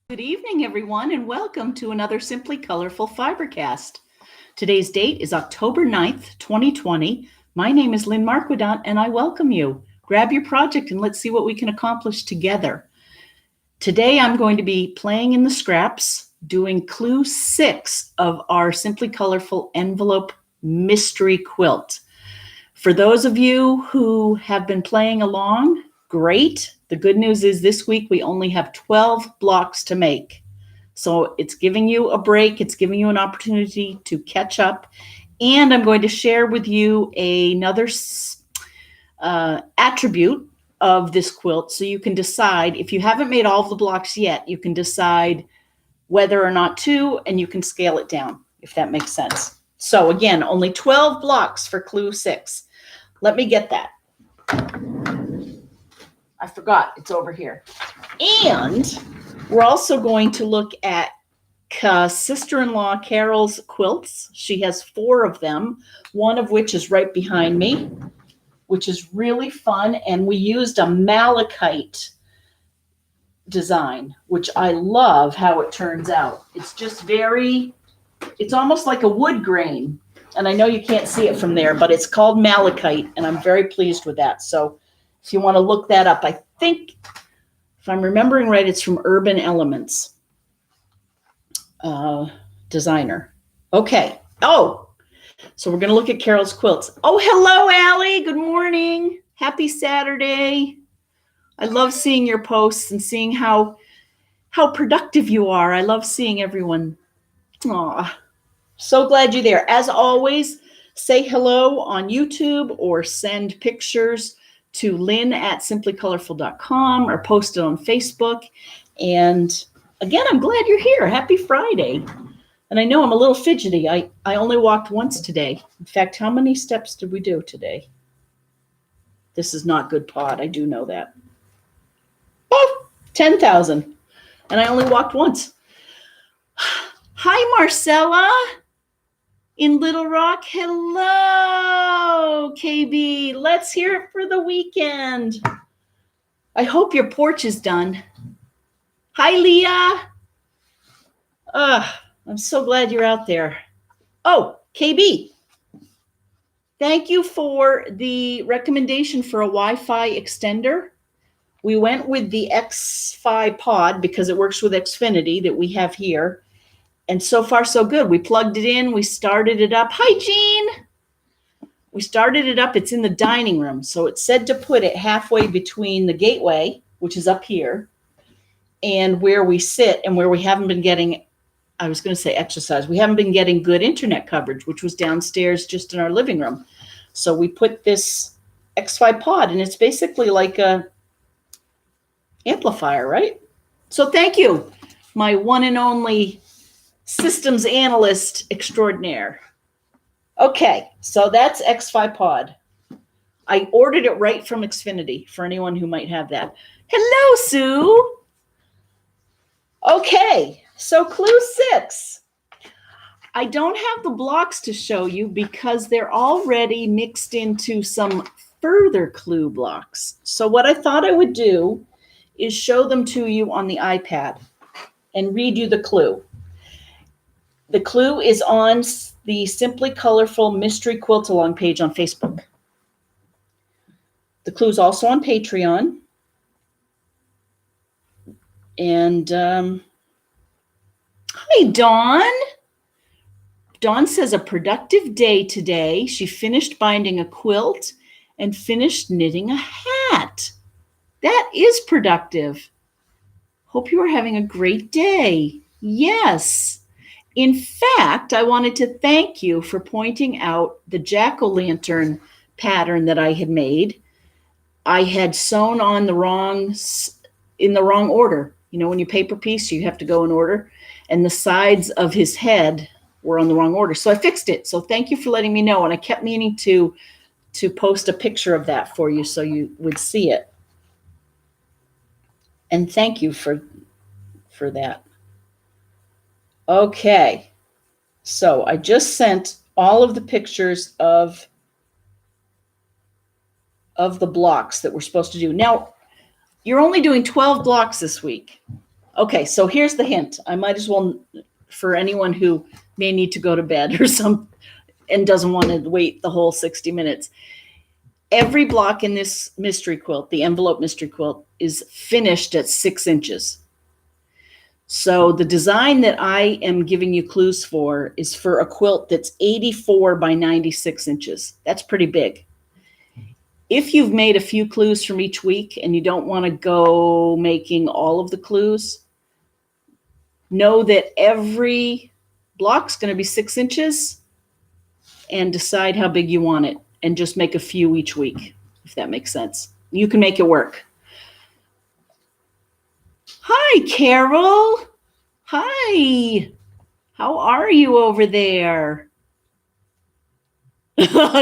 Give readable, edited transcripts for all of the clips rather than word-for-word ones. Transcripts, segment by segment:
Good evening, everyone, and welcome to another Simply Colorful FiberCast. Today's date is October 9th, 2020. My name is Lynn Marquidant, and I welcome you. Grab your project and let's see what we can accomplish together. Today, I'm going to be playing in the scraps, doing clue 6 of our Simply Colorful envelope mystery quilt. For those of you who have been playing along, great. The good news is this week we only have 12 blocks to make. So it's giving you a break. It's giving you an opportunity to catch up. And I'm going to share with you another attribute of this quilt so you can decide. If you haven't made all of the blocks yet, you can decide whether or not to, and you can scale it down, if that makes sense. So again, only 12 blocks for clue 6. Let me get that. I forgot, it's over here. And we're also going to look at sister-in-law Carol's quilts. She has 4 of them, one of which is right behind me, which is really fun. And we used a malachite design, which I love how it turns out. It's just it's almost like a wood grain. And I know you can't see it from there, but it's called malachite, and I'm very pleased with that. So if you want to look that up, I think, if I'm remembering right, it's from Urban Elements designer. Okay. Oh, so we're going to look at Carol's quilts. Oh, hello, Allie. Good morning. Happy Saturday. I love seeing your posts and seeing how productive you are. I love seeing everyone. Aw. So glad you're there. As always, say hello on YouTube or send pictures to lynn@simplycolorful.com or post it on Facebook. And again, I'm glad you're here. Happy Friday. And I know I'm a little fidgety. I only walked once today. In fact, how many steps did we do today? This is not good pod. I do know that. Oh, 10,000. And I only walked once. Hi, Marcella. In Little Rock, hello, KB. Let's hear it for the weekend. I hope your porch is done. Hi, Leah. I'm so glad you're out there. Oh, KB, thank you for the recommendation for a Wi-Fi extender. We went with the X5 pod because it works with Xfinity that we have here. And so far, so good. We plugged it in. We started it up. Hi, Jean. We started it up. It's in the dining room. So it said to put it halfway between the gateway, which is up here, and where we sit and where we haven't been getting, I was going to say exercise. We haven't been getting good internet coverage, which was downstairs just in our living room. So we put this X5 pod, and it's basically like a amplifier, right? So thank you, my one and only systems analyst extraordinaire. Okay, so that's X5 Pod. I ordered it right from Xfinity for anyone who might have that. Hello, Sue. Okay, so clue 6. I don't have the blocks to show you because they're already mixed into some further clue blocks. So what I thought I would do is show them to you on the iPad and read you the clue. The clue is on the Simply Colorful Mystery Quilt-Along page on Facebook. The clue is also on Patreon. And hi, Dawn. Dawn says a productive day today. She finished binding a quilt and finished knitting a hat. That is productive. Hope you are having a great day. Yes. In fact, I wanted to thank you for pointing out the jack-o'-lantern pattern that I had made. I had sewn on in the wrong order. You know, when you paper piece, you have to go in order. And the sides of his head were on the wrong order. So I fixed it. So thank you for letting me know. And I kept meaning to post a picture of that for you so you would see it. And thank you for that. Okay, so I just sent all of the pictures of the blocks that we're supposed to do. Now, you're only doing 12 blocks this week. Okay, so here's the hint. I might as well, for anyone who may need to go to bed or and doesn't want to wait the whole 60 minutes. Every block in this mystery quilt, the envelope mystery quilt, is finished at 6 inches. So the design that I am giving you clues for is for a quilt that's 84 by 96 inches. That's pretty big. If you've made a few clues from each week and you don't want to go making all of the clues, know that every block's going to be 6 inches and decide how big you want it and just make a few each week, if that makes sense. You can make it work. Hi, Carol. Hi. How are you over there?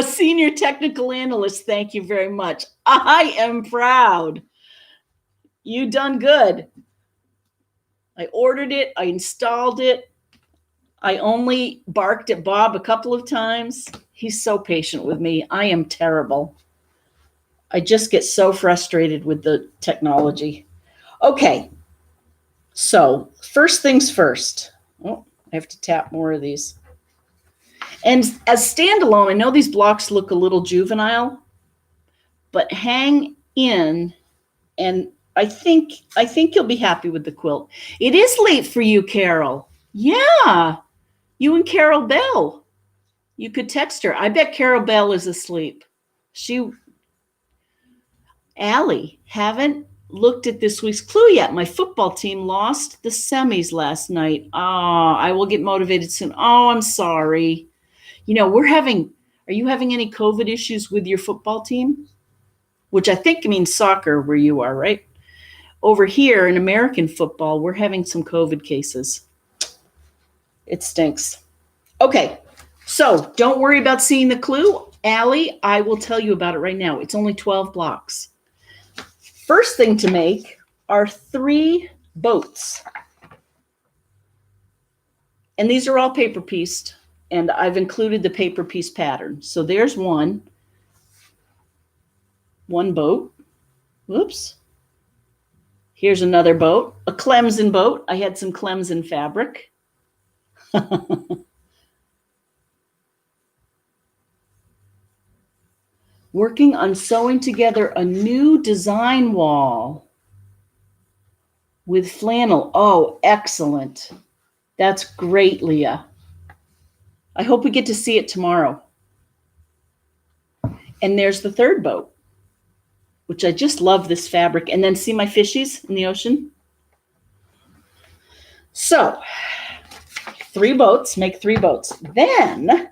Senior technical analyst, thank you very much. I am proud. You done good. I ordered it. I installed it. I only barked at Bob a couple of times. He's so patient with me. I am terrible. I just get so frustrated with the technology. Okay. So first things first. Oh, I have to tap more of these. And as standalone, I know these blocks look a little juvenile, but hang in, and I think you'll be happy with the quilt. It is late for you, Carol. Yeah, you and Carol Bell. You could text her. I bet Carol Bell is asleep. Allie, haven't looked at this week's clue yet. My football team lost the semis last night. I will get motivated soon. Oh, I'm sorry. You know, are you having any COVID issues with your football team? Which I think means soccer where you are, right? Over here in American football, we're having some COVID cases. It stinks. Okay, so don't worry about seeing the clue. Allie, I will tell you about it right now. It's only 12 blocks. First thing to make are 3 boats. And these are all paper pieced, and I've included the paper piece pattern. So there's one boat. Whoops. Here's another boat, a Clemson boat. I had some Clemson fabric. Working on sewing together a new design wall with flannel. Oh, excellent. That's great, Leah. I hope we get to see it tomorrow. And there's the third boat, which I just love this fabric. And then see my fishies in the ocean? So 3 boats, make 3 boats. Then,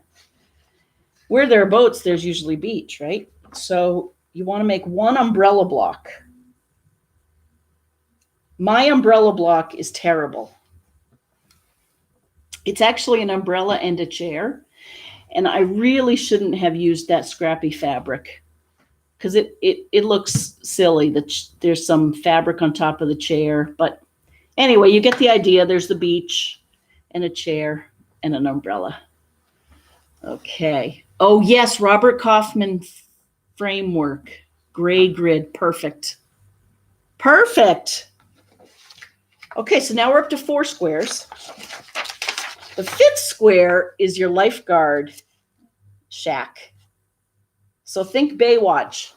where there are boats, there's usually beach, right? So you want to make 1 umbrella block. My umbrella block is terrible. It's actually an umbrella and a chair. And I really shouldn't have used that scrappy fabric because it looks silly that there's some fabric on top of the chair. But anyway, you get the idea. There's the beach and a chair and an umbrella. Okay. Oh, yes, Robert Kaufman framework. Gray grid. Perfect. Perfect. Okay, so now we're up to 4 squares. The 5th square is your lifeguard shack. So think Baywatch.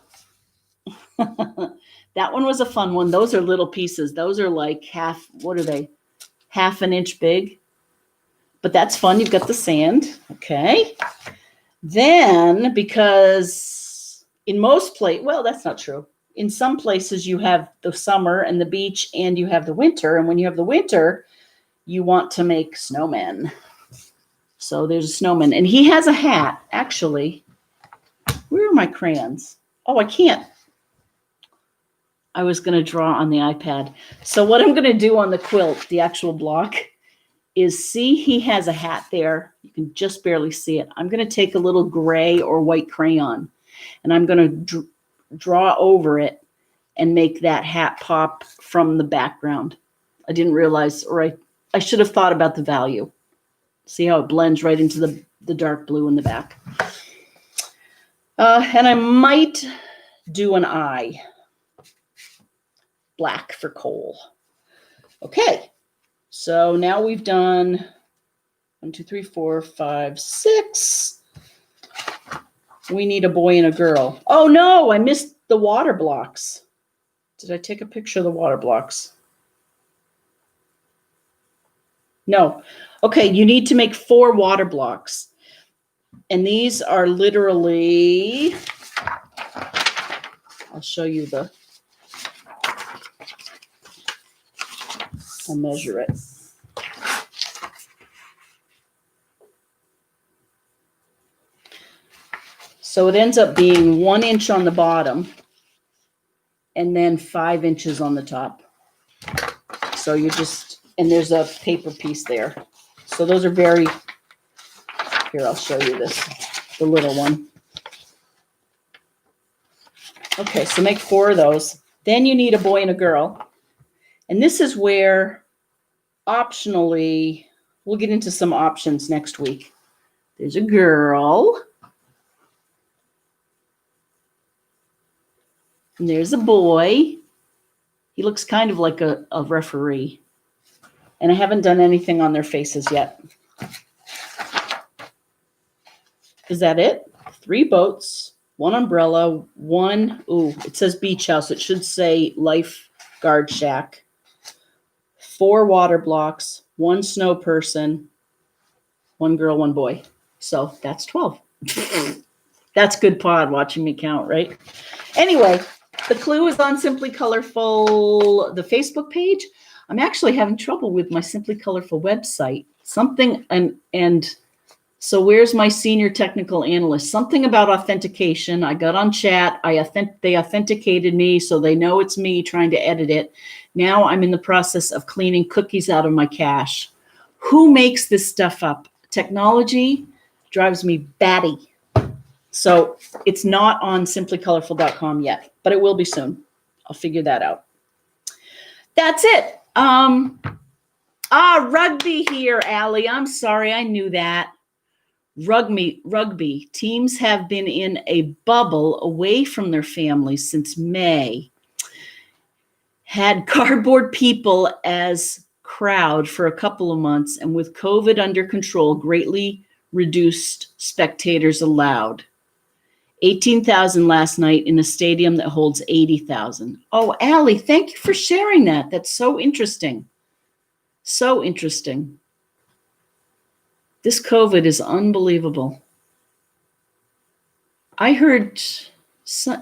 That one was a fun one. Those are little pieces. Those are like what are they? Half an inch big. But that's fun. You've got the sand. Okay. Then, because in most places, well, that's not true. In some places, you have the summer and the beach, and you have the winter. And when you have the winter, you want to make snowmen. So there's a snowman. And he has a hat, actually. Where are my crayons? Oh, I can't. I was going to draw on the iPad. So what I'm going to do on the quilt, the actual block, is see he has a hat there. You can just barely see it. I'm going to take a little gray or white crayon, and I'm going to draw over it and make that hat pop from the background. I didn't realize, or I should have thought about the value. See how it blends right into the dark blue in the back. And I might do an eye. Black for coal. Okay, so now we've done 1, 2, 3, 4, 5, 6. We need a boy and a girl. Oh no, I missed the water blocks. Did I take a picture of the water blocks? No. Okay, you need to make 4 water blocks. And these are literally, I'll show you I'll measure it. So it ends up being 1 inch on the bottom and then 5 inches on the top. So you just, and there's a paper piece there. So those are very, here, I'll show you this, the little one. Okay, so make 4 of those. Then you need a boy and a girl. And this is where optionally, we'll get into some options next week. There's a girl. And there's a boy. He looks kind of like a referee. And I haven't done anything on their faces yet. Is that it? 3 boats, 1 umbrella, 1, it says beach house. It should say lifeguard shack. 4 water blocks, 1 snow person, 1 girl, 1 boy. So that's 12. That's good pod watching me count, right? Anyway, the clue is on Simply Colorful, the Facebook page. I'm actually having trouble with my Simply Colorful website. And so where's my senior technical analyst? Something about authentication. I got on chat. They authenticated me, so they know it's me trying to edit it. Now I'm in the process of cleaning cookies out of my cache. Who makes this stuff up? Technology drives me batty. So it's not on simplycolorful.com yet, but it will be soon. I'll figure that out. That's it. Rugby here, Allie. I'm sorry, I knew that. Rugby. Teams have been in a bubble away from their families since May. Had cardboard people as crowd for a couple of months, and with COVID under control, greatly reduced spectators allowed. 18,000 last night in a stadium that holds 80,000. Oh, Allie, thank you for sharing that. That's so interesting. So interesting. This COVID is unbelievable. I heard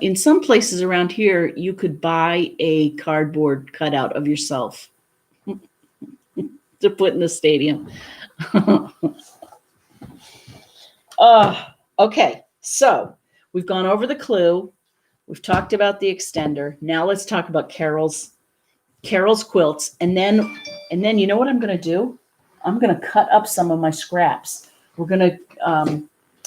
in some places around here, you could buy a cardboard cutout of yourself to put in the stadium. Okay, so we've gone over the clue. We've talked about the extender. Now let's talk about Carol's quilts. And then you know what I'm going to do? I'm going to cut up some of my scraps. I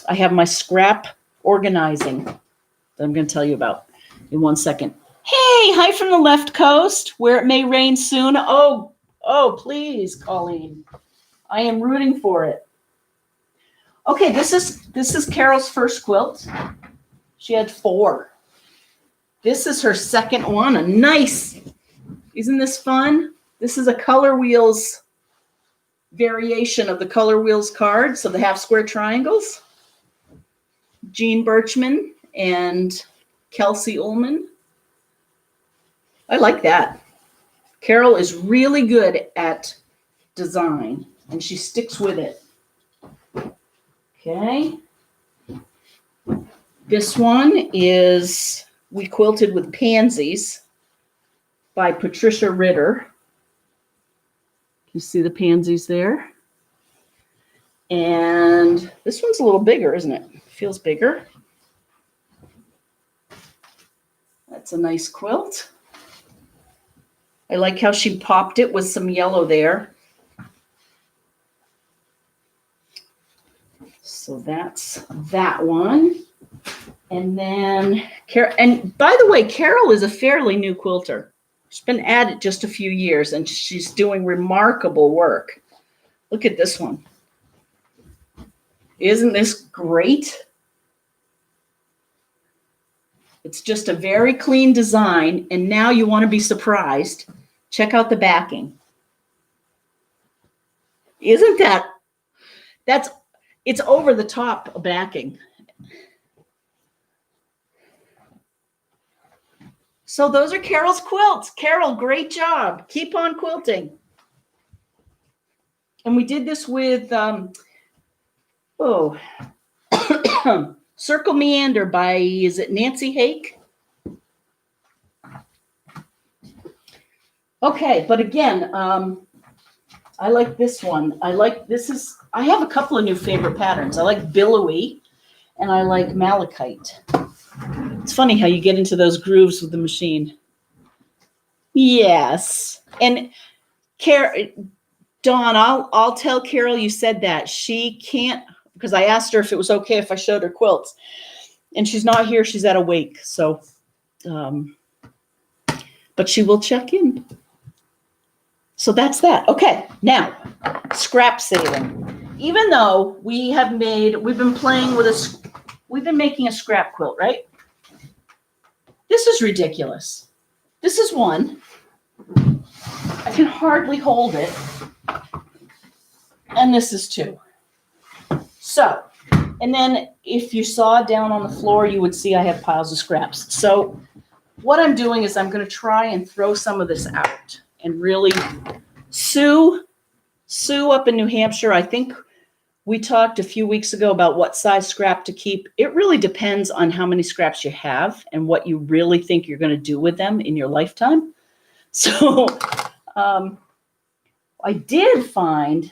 have my scrap organizing that I'm going to tell you about in 1 second. Hey, hi from the left coast where it may rain soon. Oh, please, Colleen. I am rooting for it. Okay, this is Carol's first quilt. She had 4. This is her second one. A nice, isn't this fun? This is a Color Wheels variation of the Color Wheels card. So they have square triangles. Jean Birchman and Kelsey Ullman. I like that. Carol is really good at design, and she sticks with it. Okay. This one is We Quilted with Pansies by Patricia Ritter. You see the pansies there? And this one's a little bigger, isn't it? Feels bigger. That's a nice quilt. I like how she popped it with some yellow there. So that's that one. And then, and by the way, Carol is a fairly new quilter. She's been at it just a few years, and she's doing remarkable work. Look at this one. Isn't this great? It's just a very clean design, and now you want to be surprised. Check out the backing. Isn't it's over the top backing. So those are Carol's quilts. Carol, great job. Keep on quilting. And we did this with, Circle Meander by, is it Nancy Hake? Okay, but again, I like this one. I have a couple of new favorite patterns. I like Billowy and I like Malachite. It's funny how you get into those grooves with the machine. Yes. And Dawn, I'll tell Carol you said that. She can't, because I asked her if it was okay if I showed her quilts. And she's not here. She's at a wake. So, but she will check in. So that's that. Okay, now, scrap saving. Even though we've been making a scrap quilt, right? This is ridiculous. This is one. I can hardly hold it. And this is two. So, and then if you saw down on the floor, you would see I have piles of scraps. So what I'm doing is I'm going to try and throw some of this out. And really, Sue up in New Hampshire, I think we talked a few weeks ago about what size scrap to keep. It really depends on how many scraps you have and what you really think you're going to do with them in your lifetime. So I did find,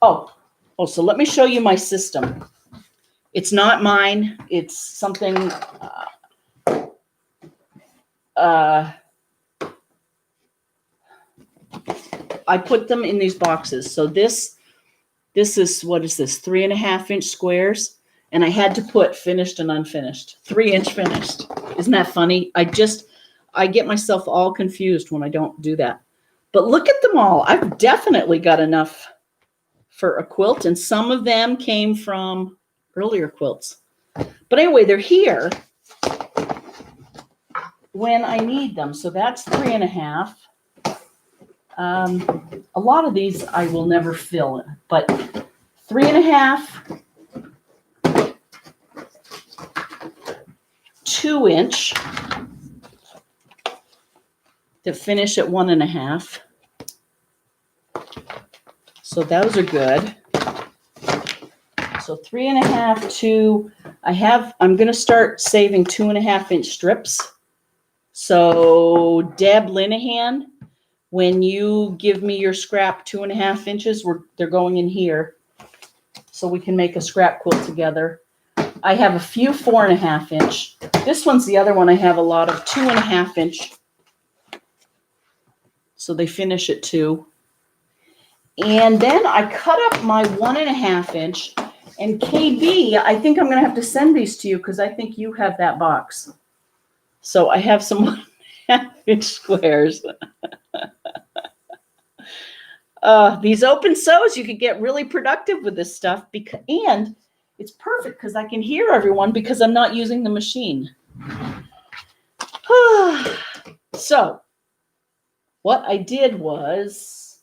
so let me show you my system. It's not mine. It's something, I put them in these boxes. So this is, what is this, 3.5-inch squares? And I had to put finished and unfinished, 3-inch finished. Isn't that funny? I get myself all confused when I don't do that. But look at them all. I've definitely got enough for a quilt. And some of them came from earlier quilts. But anyway, they're here when I need them. So that's 3.5. A lot of these I will never fill, but 3.5, 2-inch to finish at 1.5. So those are good. So 3.5, 2. I'm going to start saving 2.5-inch strips. So Deb Linehan, when you give me your scrap 2.5 inches, they're going in here so we can make a scrap quilt together. I have a few 4.5-inch. This one's the other one I have a lot of 2.5-inch. So they finish at 2. And then I cut up my 1.5-inch. And KB, I think I'm going to have to send these to you because I think you have that box. So I have some 1.5-inch squares. These open sews, you could get really productive with this stuff, and it's perfect because I can hear everyone because I'm not using the machine. So what I did was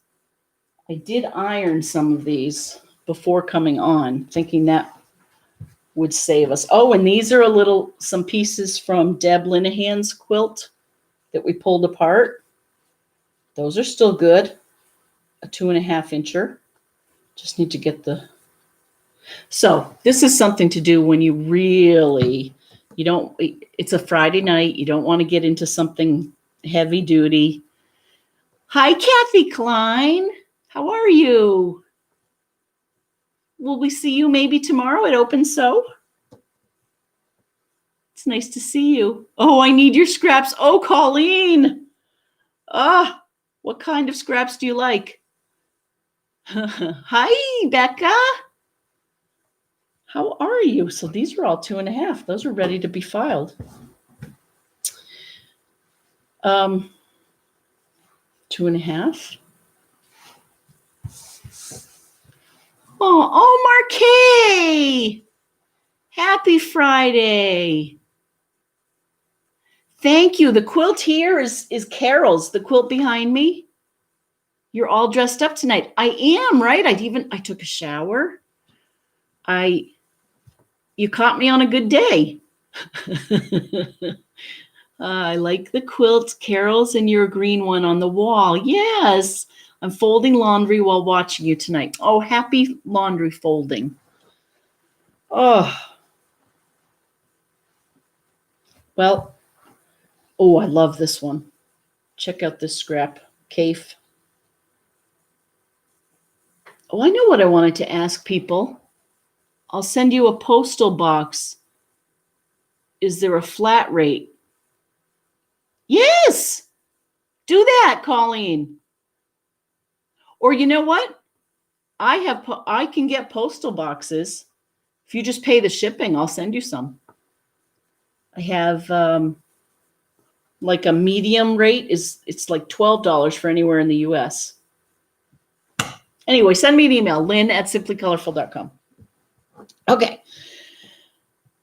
I did iron some of these before coming on, thinking that would save us. Oh, and these are some pieces from Deb Linehan's quilt that we pulled apart. Those are still good. A 2.5-incher. Just need to get so this is something to do when you it's a Friday night. You don't want to get into something heavy duty. Hi, Kathy Klein. How are you? Will we see you maybe tomorrow at Open Sew? It's nice to see you. Oh, I need your scraps. Oh, Colleen. What kind of scraps do you like? Hi, Becca. How are you? So these are all 2.5. Those are ready to be filed. 2.5. Oh, Marquet. Happy Friday. Thank you. The quilt here is Carol's, the quilt behind me. You're all dressed up tonight. I am, right? I took a shower. You caught me on a good day. I like the quilts, Carol's, and your green one on the wall. Yes, I'm folding laundry while watching you tonight. Oh, happy laundry folding. Oh, well, oh, I love this one. Check out this scrap, Cafe. Oh, I know what I wanted to ask people. I'll send you a postal box. Is there a flat rate? Yes, do that, Colleen. Or you know what? I can get postal boxes. If you just pay the shipping, I'll send you some. I have like a medium rate it's like $12 for anywhere in the US. Anyway, send me an email, lynn@simplycolorful.com. Okay.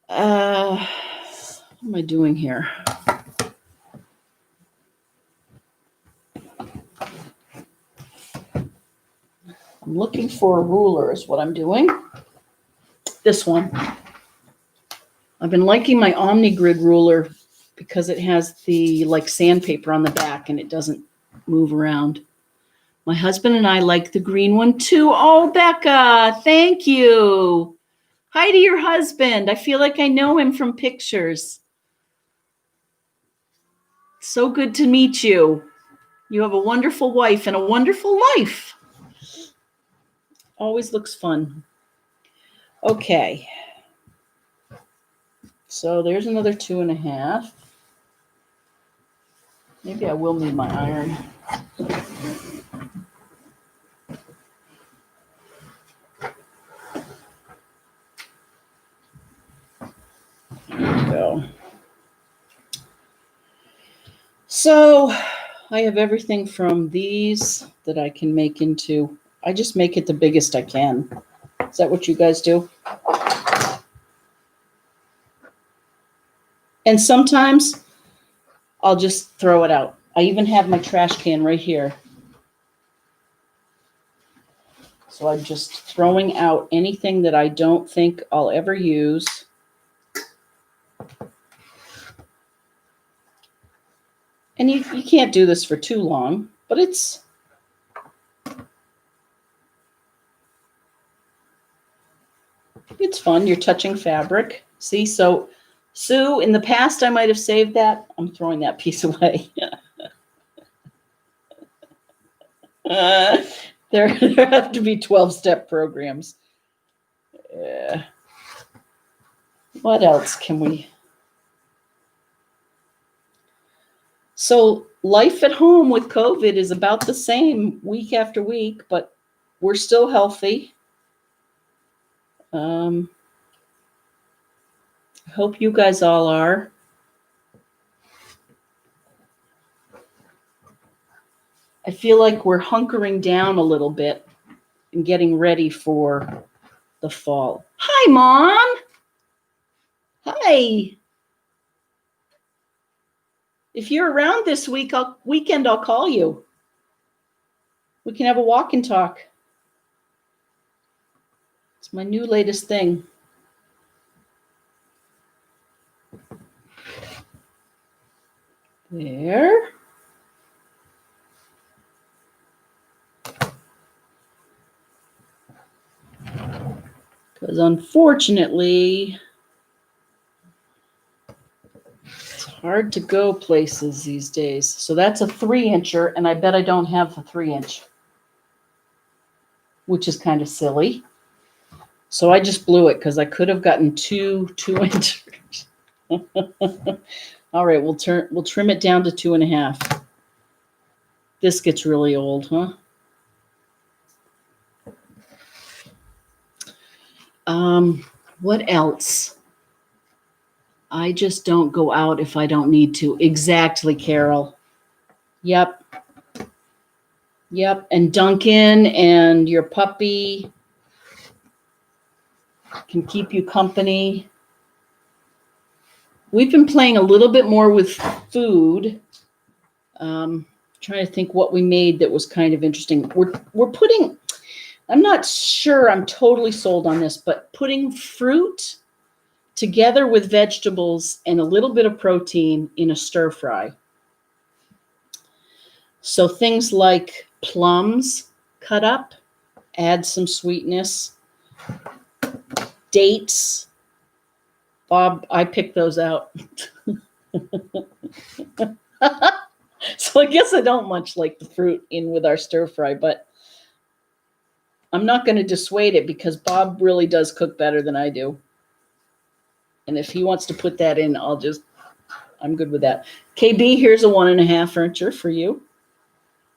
What am I doing here? I'm looking for a ruler is what I'm doing. This one. I've been liking my OmniGrid ruler because it has the like sandpaper on the back and it doesn't move around. My husband and I like the green one too. Oh, Becca, thank you. Hi to your husband. I feel like I know him from pictures. So good to meet you. You have a wonderful wife and a wonderful life. Always looks fun. Okay. So there's another 2.5. Maybe I will need my iron. There we go. So I have everything from these that I can make into, I just make it the biggest I can. Is that what you guys do? And sometimes I'll just throw it out. I even have my trash can right here. So I'm just throwing out anything that I don't think I'll ever use. And you can't do this for too long, but it's fun. You're touching fabric. See, so Sue, in the past, I might have saved that. I'm throwing that piece away. There have to be 12-step programs. What else can we? So life at home with COVID is about the same week after week, but we're still healthy. I hope you guys all are. I feel like we're hunkering down a little bit and getting ready for the fall. Hi, Mom. Hi. If you're around this weekend, I'll call you. We can have a walk and talk. It's my new latest thing. There. Because unfortunately, it's hard to go places these days. So that's a 3-incher, and I bet I don't have a 3-inch, which is kind of silly. So I just blew it because I could have gotten 2-inchers. All right, we'll trim it down to 2.5. This gets really old, huh? What else? I just don't go out if I don't need to. Exactly, Carol. Yep. And Duncan and your puppy can keep you company. We've been playing a little bit more with food. trying to think what we made that was kind of interesting. We're putting, I'm not sure I'm totally sold on this, but putting fruit together with vegetables and a little bit of protein in a stir fry. So things like plums cut up, add some sweetness. Dates. Bob, I picked those out. So I guess I don't much like the fruit in with our stir fry, but I'm not going to dissuade it because Bob really does cook better than I do. And if he wants to put that in, I'm good with that. KB, here's a 1.5 incher for you.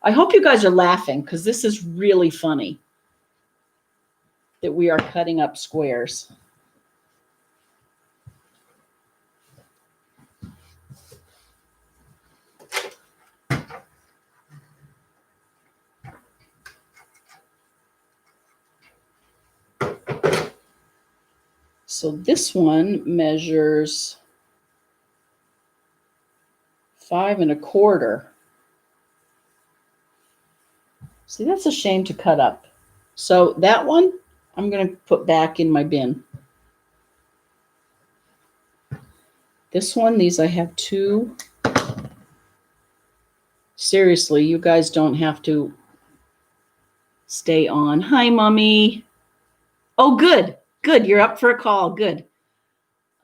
I hope you guys are laughing because this is really funny that we are cutting up squares. So this one measures 5.25. See, that's a shame to cut up. So that one, I'm going to put back in my bin. This one, these I have 2. Seriously, you guys don't have to stay on. Hi, Mommy. Oh, good. Good. You're up for a call. Good.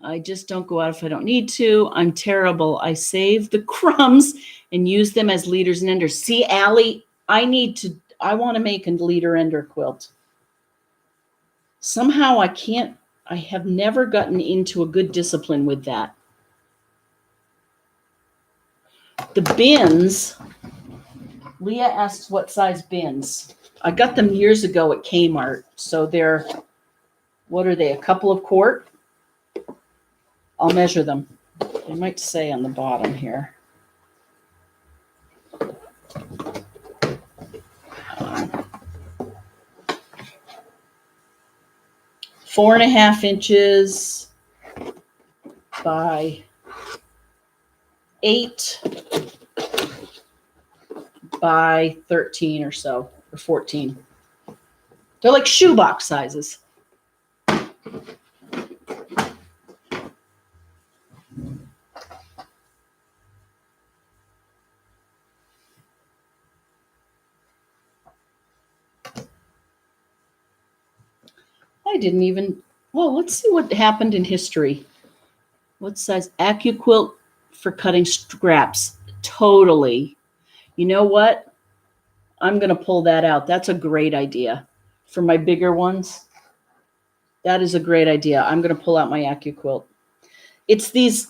I just don't go out if I don't need to. I'm terrible. I save the crumbs and use them as leaders and enders. See, Allie, I want to make a leader ender quilt. Somehow I have never gotten into a good discipline with that. The bins, Leah asks what size bins. I got them years ago at Kmart. So they're, what are they, a couple of quart? I'll measure them. They might say on the bottom here. 4.5 inches by 8 by 13 or so, or 14. They're like shoebox sizes. I didn't even, well, let's see what happened in history. What size? AccuQuilt for cutting scraps. Totally. You know what? I'm going to pull that out. That's a great idea. For my bigger ones, that is a great idea. I'm going to pull out my AccuQuilt. It's these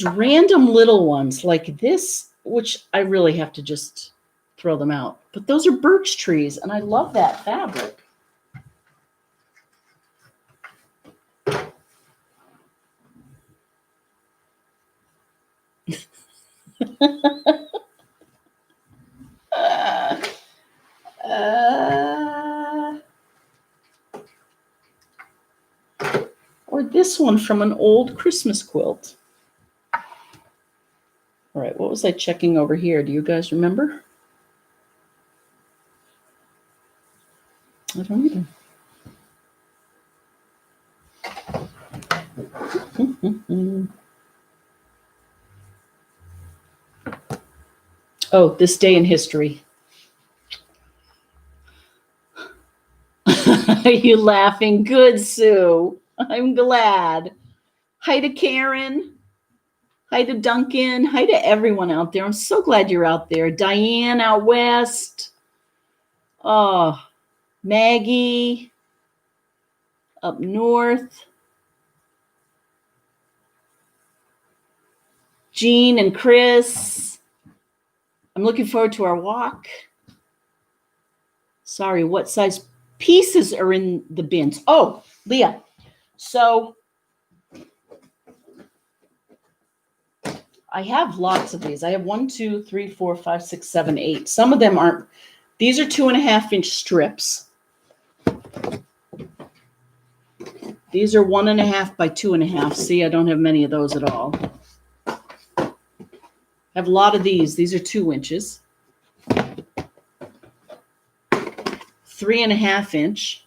random little ones like this, which I really have to just throw them out. But those are birch trees, and I love that fabric. Or this one from an old Christmas quilt. All right, what was I checking over here? Do you guys remember? I don't either. Oh, this day in history. Are you laughing? Good, Sue. I'm glad. Hi to Karen. Hi to Duncan. Hi to everyone out there. I'm so glad you're out there. Diane out west. Oh, Maggie up north. Jean and Chris. I'm looking forward to our walk. Sorry, what size pieces are in the bins? Oh, Leah. So I have lots of these. I have 1, 2, 3, 4, 5, 6, 7, 8. Some of them aren't. These are 2.5 inch strips. These are 1.5 by 2.5. See, I don't have many of those at all. I have a lot of these. These are 2 inches. 3.5 inch.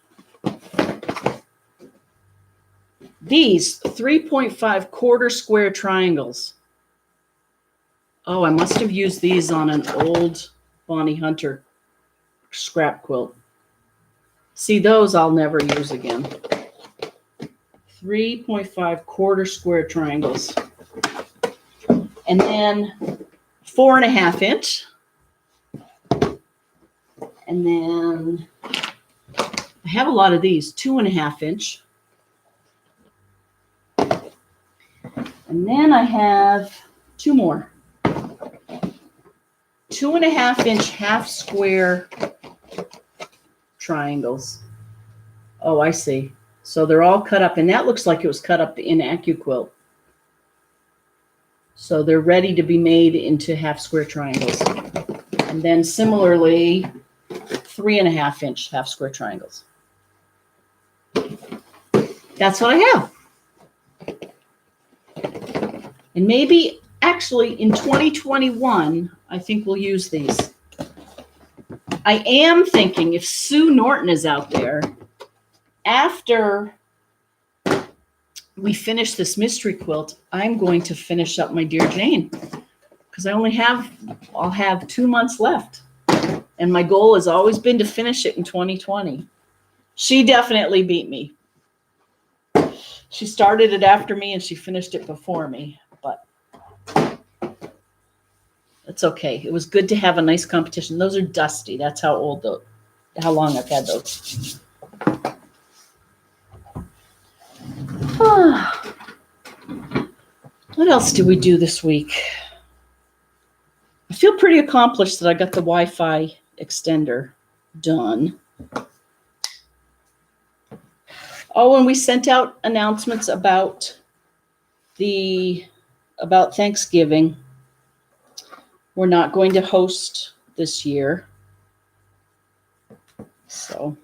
These 3.5 quarter square triangles. Oh, I must have used these on an old Bonnie Hunter scrap quilt. See, those I'll never use again. 3.5 quarter square triangles. And then 4.5 inch. And then I have a lot of these, 2.5 inch. And then I have 2 more. 2.5 inch half square triangles. Oh, I see. So they're all cut up, and that looks like it was cut up in AccuQuilt. So they're ready to be made into half square triangles. And then similarly, 3.5 inch half square triangles. That's what I have. And maybe actually in 2021, I think we'll use these. I am thinking if Sue Norton is out there, after we finish this mystery quilt, I'm going to finish up my Dear Jane because I'll have 2 months left. And my goal has always been to finish it in 2020. She definitely beat me. She started it after me and she finished it before me, but it's okay. It was good to have a nice competition. Those are dusty. That's how long I've had those. What else did we do this week? I feel pretty accomplished that I got the Wi-Fi extender done. Oh, and we sent out announcements about Thanksgiving. We're not going to host this year. So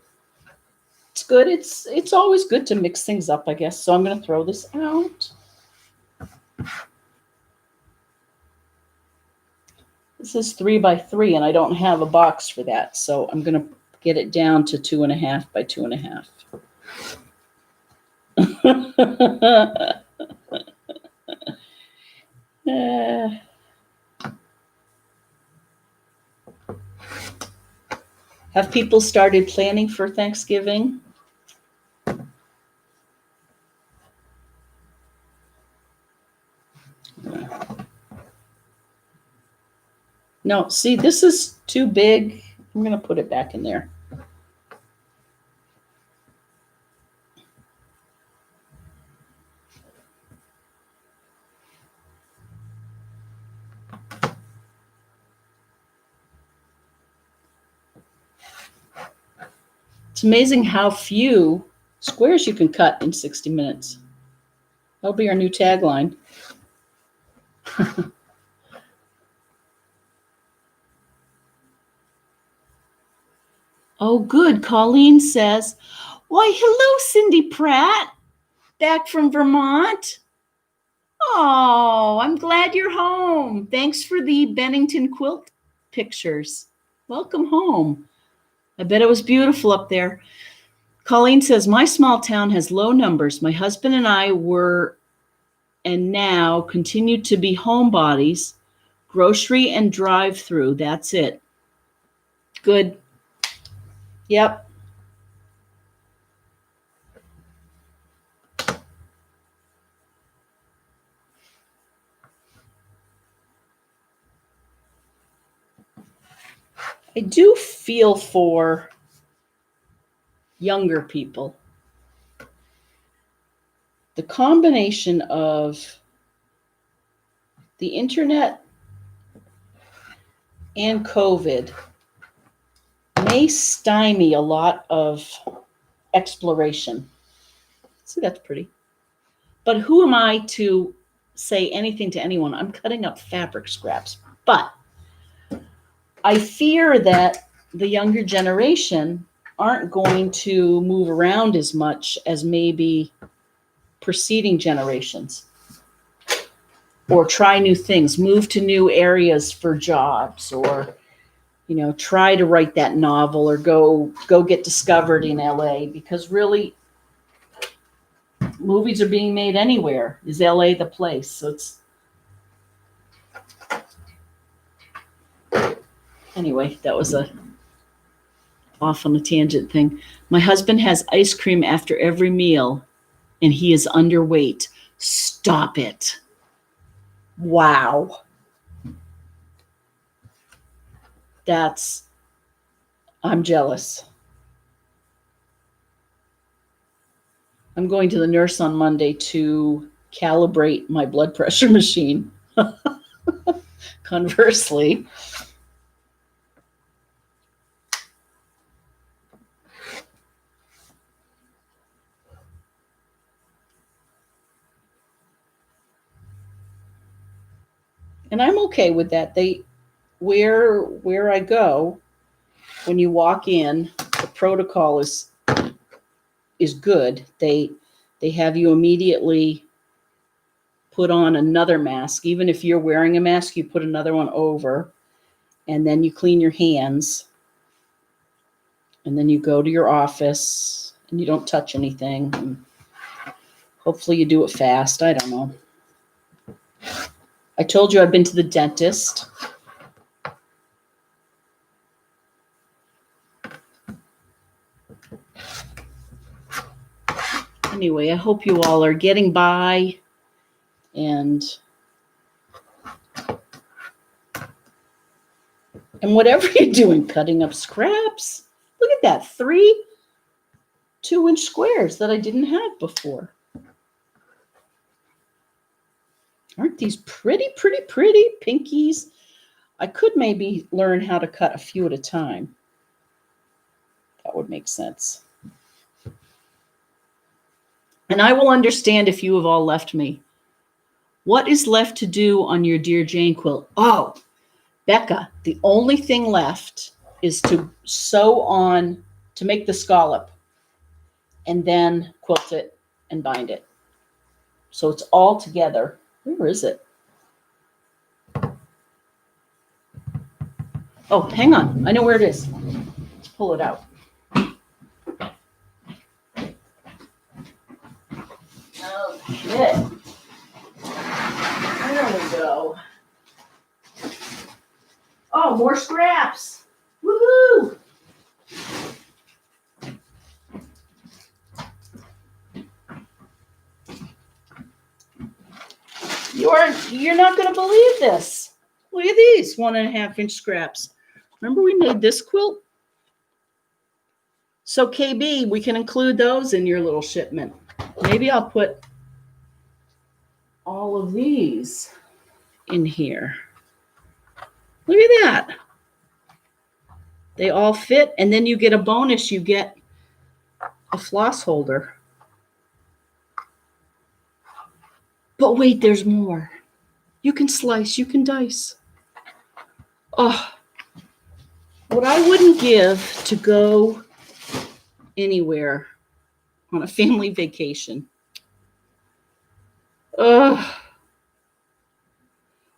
it's good. It's always good to mix things up, I guess. So I'm going to throw this out. This is 3 by 3, and I don't have a box for that. So I'm going to get it down to 2.5 by 2.5. Have people started planning for Thanksgiving? No, see, this is too big. I'm going to put it back in there. It's amazing how few squares you can cut in 60 minutes. That'll be our new tagline. Oh, good. Colleen says, why, hello, Cindy Pratt, back from Vermont. Oh, I'm glad you're home. Thanks for the Bennington quilt pictures. Welcome home. I bet it was beautiful up there. Colleen says, my small town has low numbers. My husband and I were and now continue to be homebodies, grocery and drive-through. That's it. Good. Yep. I do feel for younger people. The combination of the internet and COVID may stymie a lot of exploration. See, that's pretty. But who am I to say anything to anyone? I'm cutting up fabric scraps. But I fear that the younger generation aren't going to move around as much as maybe preceding generations. or try new things, move to new areas for jobs, or try to write that novel, or go get discovered in LA, because really movies are being made anywhere. Is LA the place? So it's anyway, that was a off on a tangent thing. My husband has ice cream after every meal and he is underweight. Stop it. Wow. I'm jealous. I'm going to the nurse on Monday to calibrate my blood pressure machine. Conversely, and I'm okay with that. Where I go, when you walk in, the protocol is good. They have you immediately put on another mask. Even if you're wearing a mask, you put another one over, and then you clean your hands, and then you go to your office and you don't touch anything. And hopefully you do it fast. I don't know. I told you I've been to the dentist. Anyway, I hope you all are getting by, and whatever you're doing, cutting up scraps. Look at that, 3 2-inch squares that I didn't have before. Aren't these pretty pinkies? I could maybe learn how to cut a few at a time. That would make sense. And I will understand if you have all left me. What is left to do on your Dear Jane quilt? Oh, Becca, the only thing left is to sew on, to make the scallop, and then quilt it and bind it. So it's all together. Where is it? Oh, hang on. I know where it is. Let's pull it out. Okay. There we go. Oh, more scraps. Woohoo! You're not going to believe this. Look at these 1.5-inch scraps. Remember we made this quilt? So KB, we can include those in your little shipment. Maybe I'll put all of these in here. Look at that. They all fit, and then you get a bonus. You get a floss holder. But wait, there's more. You can slice, you can dice. Oh, what I wouldn't give to go anywhere on a family vacation.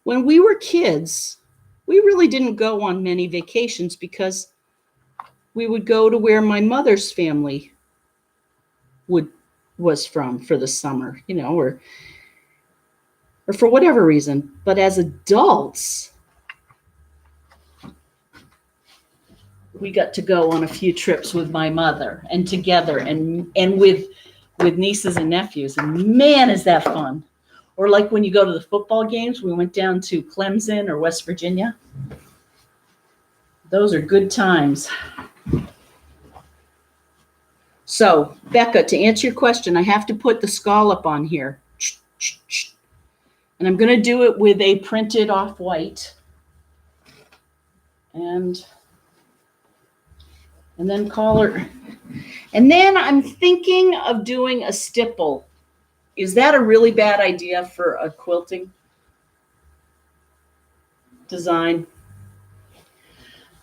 When we were kids, we really didn't go on many vacations because we would go to where my mother's family was from for the summer, or for whatever reason. But as adults, we got to go on a few trips with my mother and together and with nieces and nephews. And man, is that fun. Or like when you go to the football games, we went down to Clemson or West Virginia. Those are good times. So, Becca, to answer your question, I have to put the scallop on here. And I'm going to do it with a printed off-white. And then collar. And then I'm thinking of doing a stipple. Is that a really bad idea for a quilting design?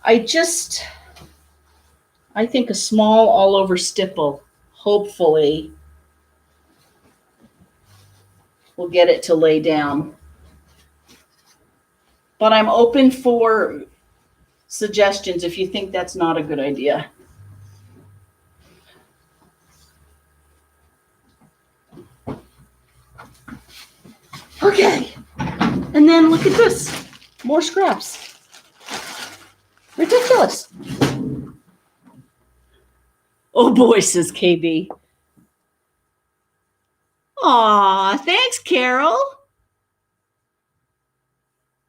I think a small all-over stipple, hopefully, will get it to lay down. But I'm open for suggestions if you think that's not a good idea. Okay. And then look at this. More scraps. Ridiculous. Oh boy, says KB. Aw, thanks, Carol.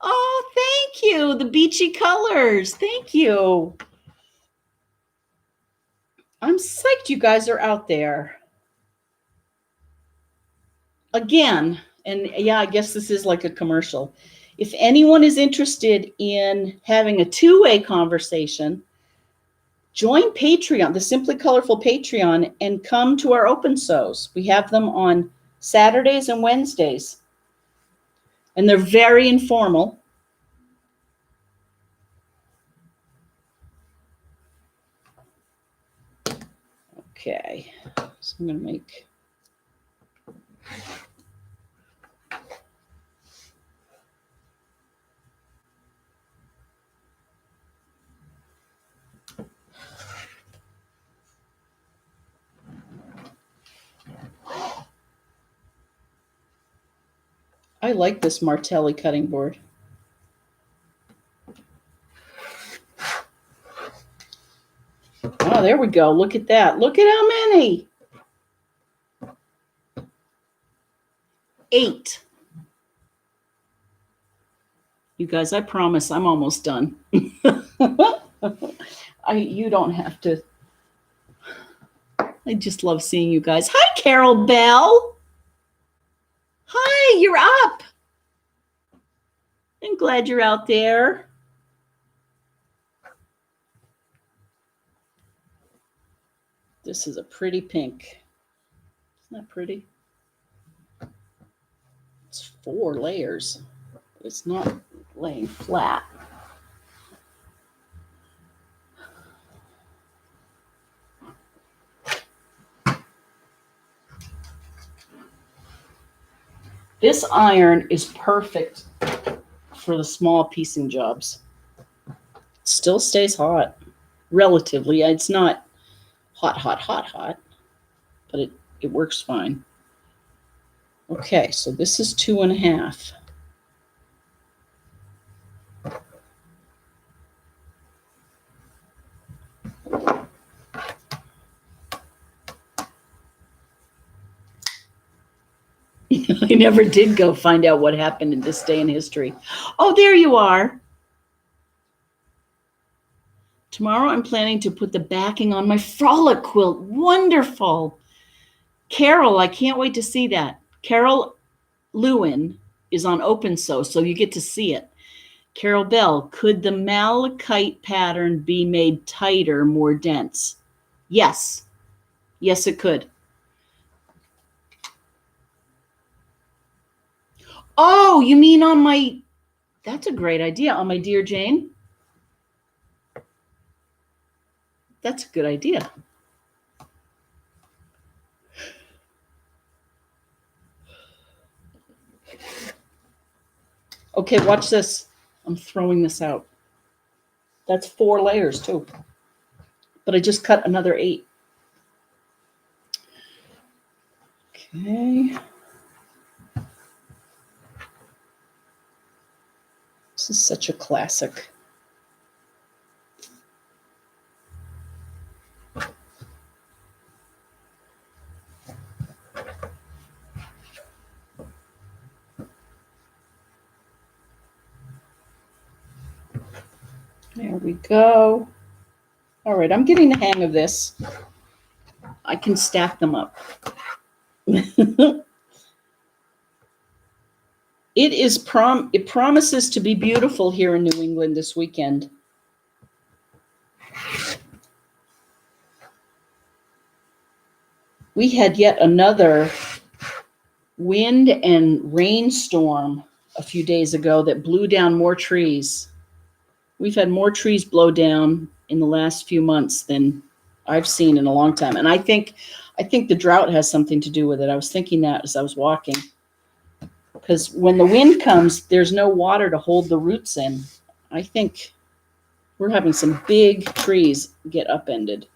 Oh, thank you. The beachy colors. Thank you. I'm psyched you guys are out there. Again, and yeah, I guess this is like a commercial. If anyone is interested in having a two-way conversation, join Patreon, the Simply Colorful Patreon, and come to our open sews. We have them on Saturdays and Wednesdays. And they're very informal. Okay, so I'm going to make... I like this Martelli cutting board. Oh, there we go. Look at that. Look at how many. 8. You guys, I promise I'm almost done. You don't have to. I just love seeing you guys. Hi, Carol Bell. Hi, you're up. I'm glad you're out there. This is a pretty pink. Isn't that pretty? It's 4 layers. It's not laying flat. This iron is perfect for the small piecing jobs. It still stays hot, relatively. It's not hot, but it works fine. Okay, so this is 2.5. I never did go find out what happened in this day in history. Oh, there you are. Tomorrow I'm planning to put the backing on my frolic quilt. Wonderful. Carol, I can't wait to see that. Carol Lewin is on Open Sew, so you get to see it. Carol Bell, could the malachite pattern be made tighter, more dense? Yes. Yes, it could. Oh, you mean on my... That's a great idea. On my Dear Jane? That's a good idea. Okay, watch this. I'm throwing this out. That's 4 layers too. But I just cut another 8. Okay. This is such a classic. There we go. All right, I'm getting the hang of this. I can stack them up. It promises to be beautiful here in New England this weekend. We had yet another wind and rainstorm a few days ago that blew down more trees. We've had more trees blow down in the last few months than I've seen in a long time. And I think the drought has something to do with it. I was thinking that as I was walking. because when the wind comes, there's no water to hold the roots in. I think we're having some big trees get upended.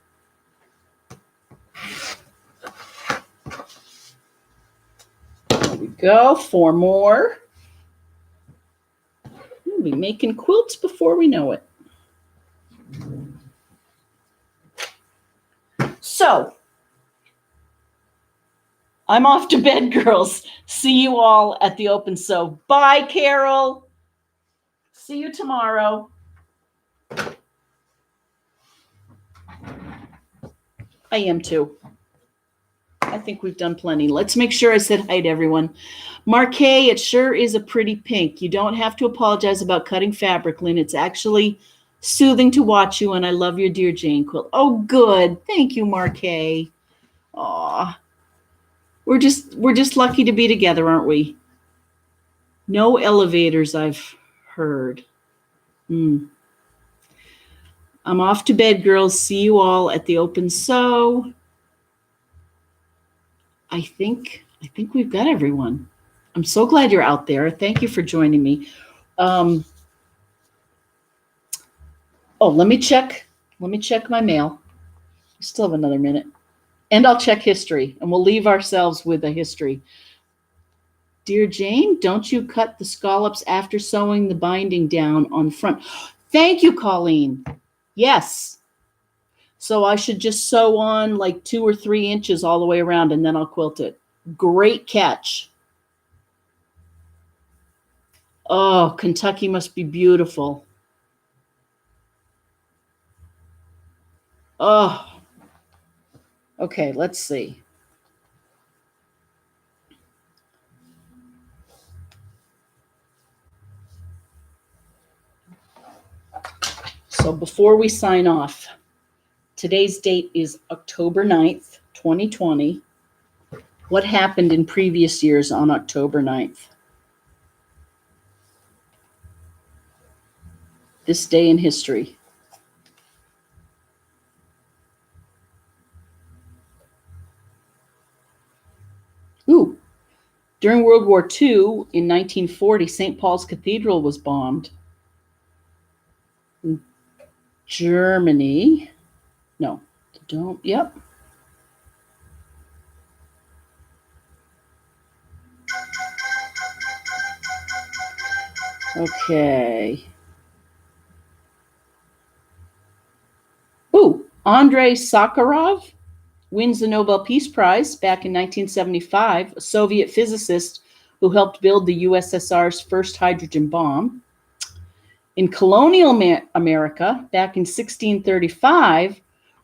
There we go. 4 more. We'll be making quilts before we know it. So, I'm off to bed, girls. See you all at the open sew. Bye, Carol. See you tomorrow. I am too. I think we've done plenty. Let's make sure I said hi to everyone. Marquet, it sure is a pretty pink. You don't have to apologize about cutting fabric, Lynn. It's actually soothing to watch you, and I love your Dear Jane quilt. Oh, good. Thank you, Marquet. Aw. We're just lucky to be together, aren't we? No elevators, I've heard. I'm off to bed, girls. See you all at the open sew. I think we've got everyone. I'm so glad you're out there. Thank you for joining me. Let me check my mail. We still have another minute. And I'll check history, and we'll leave ourselves with a history. Dear Jane, don't you cut the scallops after sewing the binding down on front? Thank you, Colleen. Yes. So I should just sew on like 2 or 3 inches all the way around, and then I'll quilt it. Great catch. Oh, Kentucky must be beautiful. Oh, okay, let's see. So before we sign off, today's date is October 9th, 2020. What happened in previous years on October 9th? This day in history. Ooh, during World War II in 1940, St. Paul's Cathedral was bombed. Germany. No, don't. Yep. Okay. Ooh, Andrei Sakharov wins the Nobel Peace Prize back in 1975, a Soviet physicist who helped build the USSR's first hydrogen bomb. In colonial America, back in 1635,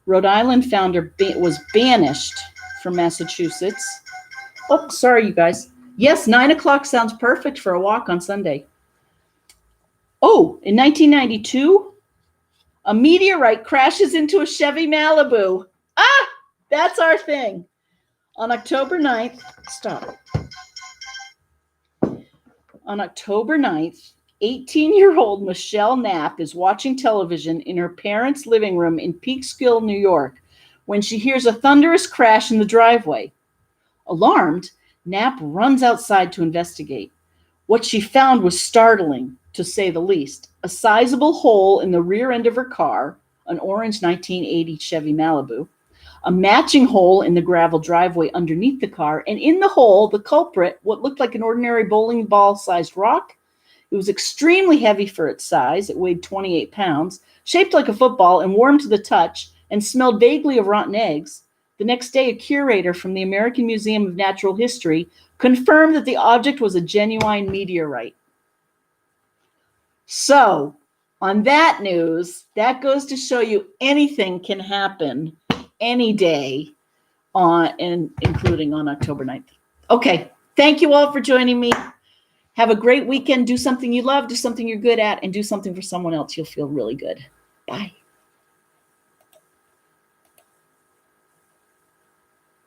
Rhode Island founder was banished from Massachusetts. Oh, sorry, you guys. Yes, 9 o'clock sounds perfect for a walk on Sunday. Oh, in 1992, a meteorite crashes into a Chevy Malibu. Ah, that's our thing. On October 9th, On October 9th, 18-year-old Michelle Knapp is watching television in her parents' living room in Peekskill, New York, when she hears a thunderous crash in the driveway. Alarmed, Knapp runs outside to investigate. What she found was startling, to say the least. A sizable hole in the rear end of her car, an orange 1980 Chevy Malibu, a matching hole in the gravel driveway underneath the car, and in the hole, the culprit, what looked like an ordinary bowling ball-sized rock. It was extremely heavy for its size. It weighed 28 pounds, shaped like a football and warm to the touch, and smelled vaguely of rotten eggs. The next day, a curator from the American Museum of Natural History confirmed that the object was a genuine meteorite. So, on that news, that goes to show you anything can happen any day, including on October 9th. Okay, thank you all for joining me. Have a great weekend. Do something you love, do something you're good at, and do something for someone else. You'll feel really good. Bye.